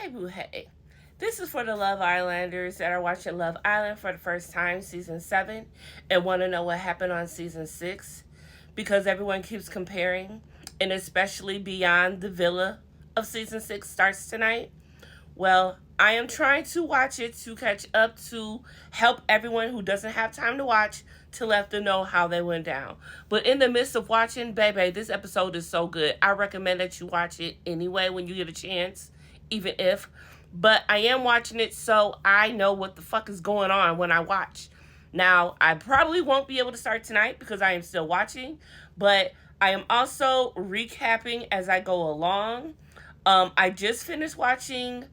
Hey boo hey. This is for the Love Islanders that are watching Love Island for the first time, season 7, and want to know what happened on season 6, because everyone keeps comparing, and especially beyond the villa of season 6 starts tonight. Well, I am trying to watch it to catch up, to help everyone who doesn't have time to watch, to let them know how they went down. But in the midst of watching, baby, this episode is so good. I recommend that you watch it anyway when you get a chance, even if. But I am watching it so I know what the fuck is going on when I watch. Now, I probably won't be able to start tonight because I am still watching, but I am also recapping as I go along. I just finished watching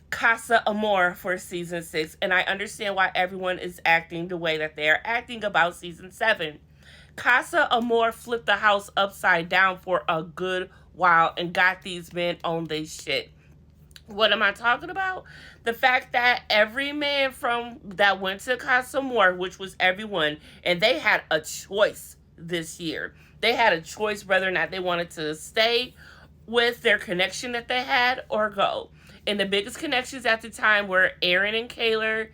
Casa Amor for season 6, and I understand why everyone is acting the way that they are acting about season 7. Casa Amor flipped the house upside down for a good while and got these men on their shit. What am I talking about? The fact that every man from that went to Casa Amor, which was everyone, and they had a choice this year. They had a choice whether or not they wanted to stay with their connection that they had or go. And the biggest connections at the time were Aaron and Kaylor,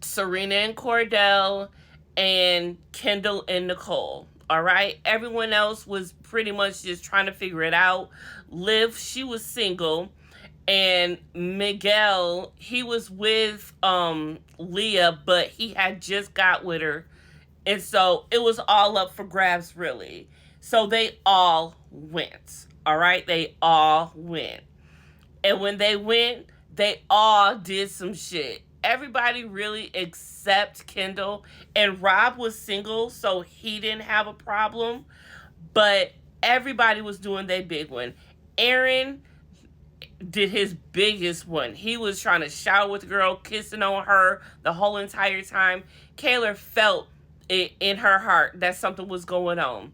Serena and Cordell, and Kendall and Nicole. All right. Everyone else was pretty much just trying to figure it out. Liv, she was single. And Miguel, he was with Leah, but he had just got with her. And so it was all up for grabs, really. So they all went. All right. They all went. And when they went, they all did some shit. Everybody really except Kendall. And Rob was single, so he didn't have a problem. But everybody was doing their big one. Aaron did his biggest one. He was trying to shower with the girl, kissing on her the whole entire time. Kaylor felt it in her heart that something was going on.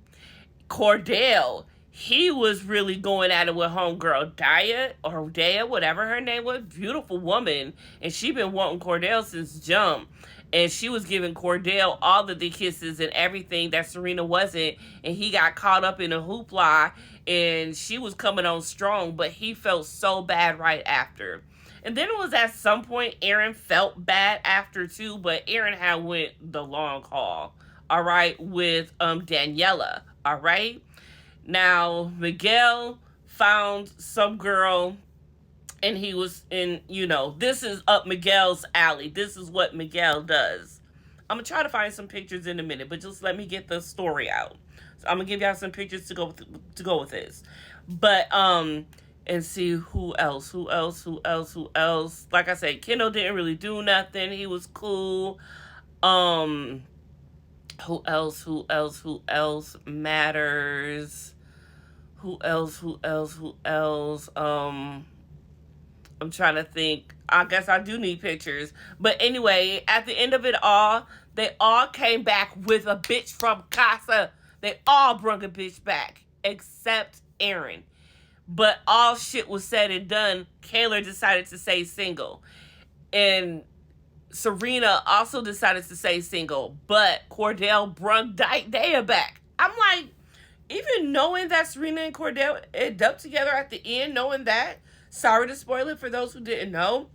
Cordell, he was really going at it with homegirl Daya, whatever her name was. Beautiful woman. And she been wanting Cordell since jump. And she was giving Cordell all of the kisses and everything that Serena wasn't. And he got caught up in a hoopla. And she was coming on strong. But he felt so bad right after. And then it was at some point Aaron felt bad after too. But Aaron had went the long haul. All right. With Daniela. All right. Now, Miguel found some girl, and he was in, this is up Miguel's alley. This is what Miguel does. I'm going to try to find some pictures in a minute, but just let me get the story out. So I'm going to give y'all some pictures to go with this. But, and see who else. Like I said, Kendall didn't really do nothing. He was cool. Who else matters? Who else? I'm trying to think. I guess I do need pictures. But anyway, at the end of it all, they all came back with a bitch from Casa. They all brung a bitch back, except Aaron. But all shit was said and done, Kaylor decided to stay single. And Serena also decided to stay single, but Cordell brung Daya back. I'm like, even knowing that Serena and Cordell ended up together at the end, knowing that, sorry to spoil it for those who didn't know,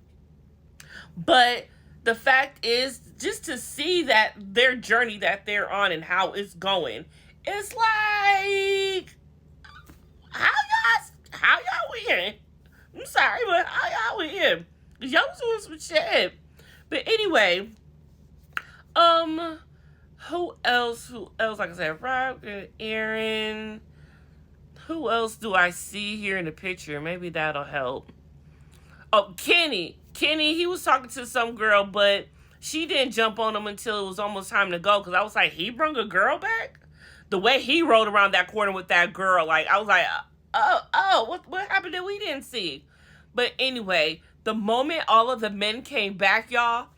but the fact is, just to see that their journey that they're on and how it's going, it's like, how y'all win? I'm sorry, but how y'all win? Because y'all was doing some shit. But anyway, who else? Like I said, Rob and Aaron. Who else do I see here in the picture? Maybe that'll help. Oh, Kenny, he was talking to some girl, but she didn't jump on him until it was almost time to go. Because I was like, he brung a girl back? The way he rode around that corner with that girl, like, I was like, what happened that we didn't see? But anyway, the moment all of the men came back, y'all,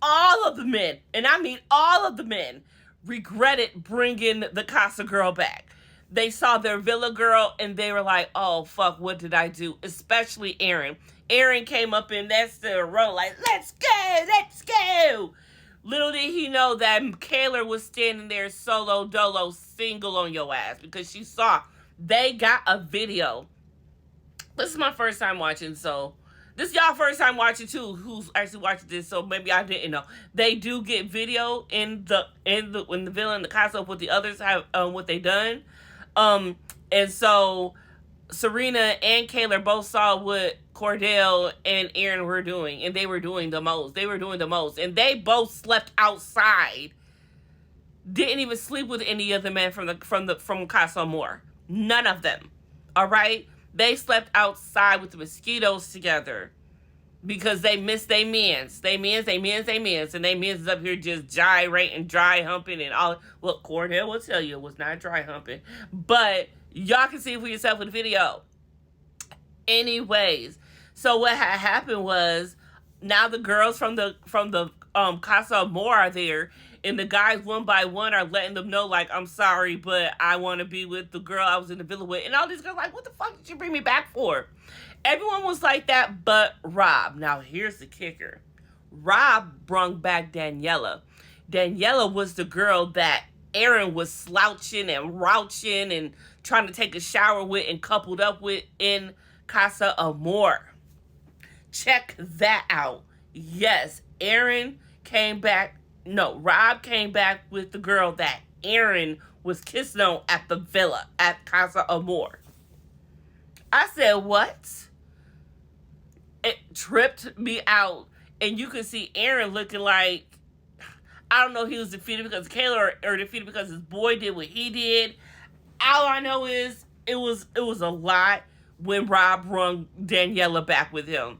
all of the men, and I mean all of the men, regretted bringing the Casa girl back. They saw their villa girl, and they were like, oh, fuck, what did I do? Especially Aaron. Aaron came up in that still row like, let's go. Little did he know that Kaylor was standing there solo dolo single on your ass, because she saw they got a video This is my first time watching, so this is y'all first time watching too. Who's actually watching this? So maybe I didn't know. They do get video in the villa in the casa of what the others have what they done, and so Serena and Kayla both saw what Cordell and Aaron were doing, and they were doing the most. They were doing the most, and they both slept outside. Didn't even sleep with any of the men from Casa Amor. None of them. All right, they slept outside with the mosquitoes together because they missed their mans. And they mans is up here just gyrating, dry humping, and all. Well, Cordell will tell you it was not dry humping, but y'all can see for yourself in the video. Anyways, so what had happened was now the girls from the Casa Amor are there, and the guys one by one are letting them know, like, I'm sorry, but I want to be with the girl I was in the villa with. And all these girls like, what the fuck did you bring me back for? Everyone was like that but Rob. Now, here's the kicker. Rob brung back Daniela. Daniela was the girl that Aaron was slouching and rouching and trying to take a shower with and coupled up with in Casa Amor. Check that out. Yes, Aaron came back. No, Rob came back with the girl that Aaron was kissing on at the villa at Casa Amor. I said, what? It tripped me out. And you could see Aaron looking like, I don't know if he was defeated because Kayla or defeated because his boy did what he did. All I know is it was a lot when Rob brung Daniela back with him.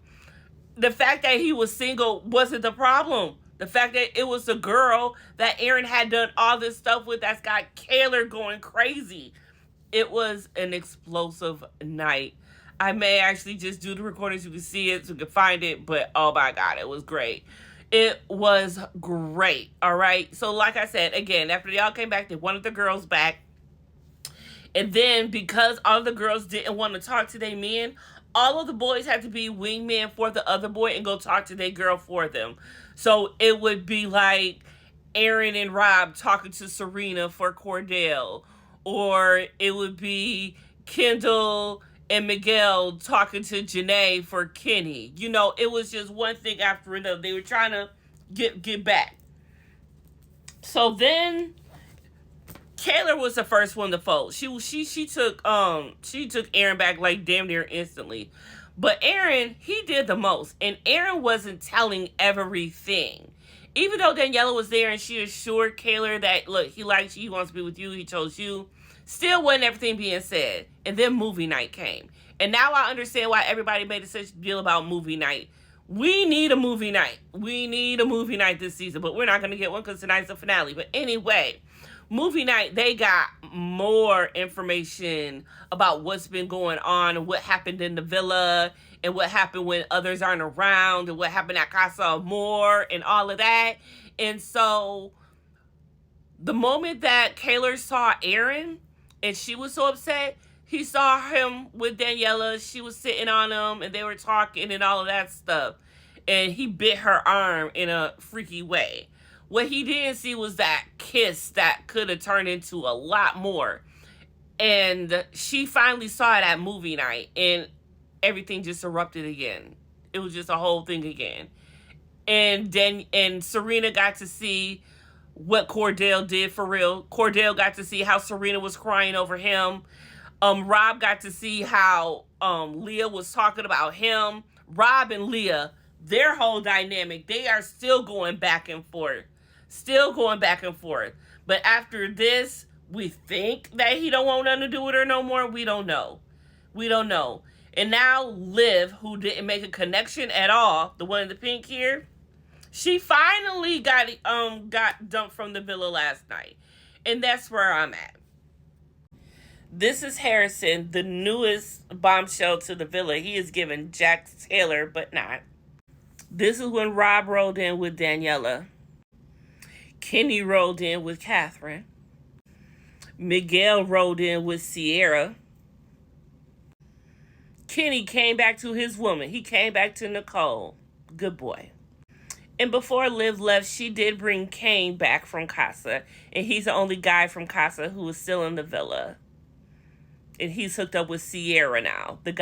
The fact that he was single wasn't the problem. The fact that it was a girl that Aaron had done all this stuff with that's got Kayla going crazy. It was an explosive night. I may actually just do the recording so you can see it, so you can find it, but oh my God, it was great. It was great, all right? So like I said, again, after they all came back, they wanted the girls back. And then because all the girls didn't want to talk to their men, all of the boys had to be wingmen for the other boy and go talk to their girl for them. So it would be like Aaron and Rob talking to Serena for Cordell. Or it would be Kendall and Miguel talking to Janae for Kenny. You know, it was just one thing after another. They were trying to get back. So then Kayla was the first one to fold. She took Aaron back like damn near instantly. But Aaron, he did the most. And Aaron wasn't telling everything. Even though Daniela was there and she assured Kayla that, look, he likes you, he wants to be with you, he chose you, still wasn't everything being said. And then movie night came. And now I understand why everybody made such a deal about movie night. We need a movie night. We need a movie night this season. But we're not going to get one because tonight's the finale. But anyway, movie night, they got more information about what's been going on and what happened in the villa and what happened when others aren't around and what happened at Casa Amor and all of that. And so the moment that Kayla saw Aaron and she was so upset, he saw him with Daniela. She was sitting on him and they were talking and all of that stuff. And he bit her arm in a freaky way. What he didn't see was that kiss that could have turned into a lot more. And she finally saw it at movie night. And everything just erupted again. It was just a whole thing again. And Serena got to see what Cordell did for real. Cordell got to see how Serena was crying over him. Rob got to see how Leah was talking about him. Rob and Leah, their whole dynamic, they are still going back and forth. Still going back and forth. But after this, we think that he don't want nothing to do with her no more. We don't know. We don't know. And now Liv, who didn't make a connection at all, the one in the pink here, she finally got dumped from the villa last night. And that's where I'm at. This is Harrison, the newest bombshell to the villa. He is given Jack Taylor, but not. This is when Rob rolled in with Daniela. Kenny rolled in with Catherine. Miguel rolled in with Sierra. Kenny came back to his woman. He came back to Nicole. Good boy. And before Liv left, she did bring Kane back from Casa. And he's the only guy from Casa who is still in the villa. And he's hooked up with Sierra now. The guy